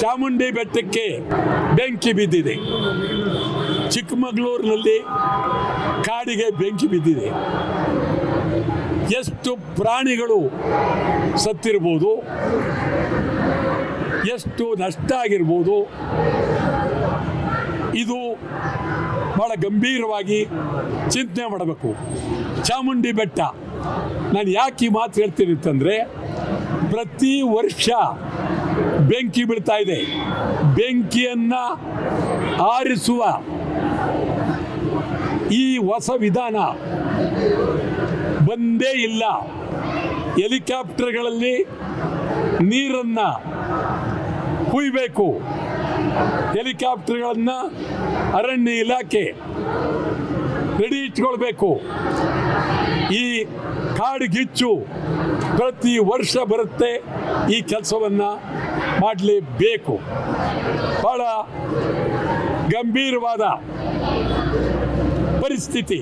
ಚಾಮುಂಡಿ ಬೆಟ್ಟಕ್ಕೆ ಬೆಂಕಿ ಬಿದ್ದಿದೆ, ಚಿಕ್ಕಮಗಳೂರಿನಲ್ಲಿ ಕಾಡಿಗೆ ಬೆಂಕಿ ಬಿದ್ದಿದೆ. ಎಷ್ಟು ಪ್ರಾಣಿಗಳು ಸತ್ತಿರ್ಬೋದು, ಎಷ್ಟು ನಷ್ಟ ಆಗಿರ್ಬೋದು. ಇದು ಭಾಳ ಗಂಭೀರವಾಗಿ ಚಿಂತನೆ ಮಾಡಬೇಕು. ಚಾಮುಂಡಿ ಬೆಟ್ಟ, ನಾನು ಯಾಕೆ ಈ ಮಾತು ಹೇಳ್ತೀನಿ ಅಂತಂದರೆ, ಪ್ರತಿ ವರ್ಷ ಬೆಂಕಿ ಬೀಳ್ತಾ ಇದೆ. ಬೆಂಕಿಯನ್ನು ಆರಿಸುವ ಈ ಹೊಸ ವಿಧಾನ ಬಂದೇ ಇಲ್ಲ. ಹೆಲಿಕಾಪ್ಟರ್ಗಳಲ್ಲಿ ನೀರನ್ನು ಕುಯ್ಯಬೇಕು. ಹೆಲಿಕಾಪ್ಟರ್ಗಳನ್ನು ಅರಣ್ಯ ಇಲಾಖೆ ರೆಡಿ ಇಟ್ಕೊಳ್ಬೇಕು. ಈ ಕಾಡ್ಗಿಚ್ಚು ಪ್ರತಿ ವರ್ಷ ಬರುತ್ತೆ. ಈ ಕೆಲಸವನ್ನು ಮಾಡಲೇಬೇಕು. ಭಾಳ ಗಂಭೀರವಾದ ಪರಿಸ್ಥಿತಿ.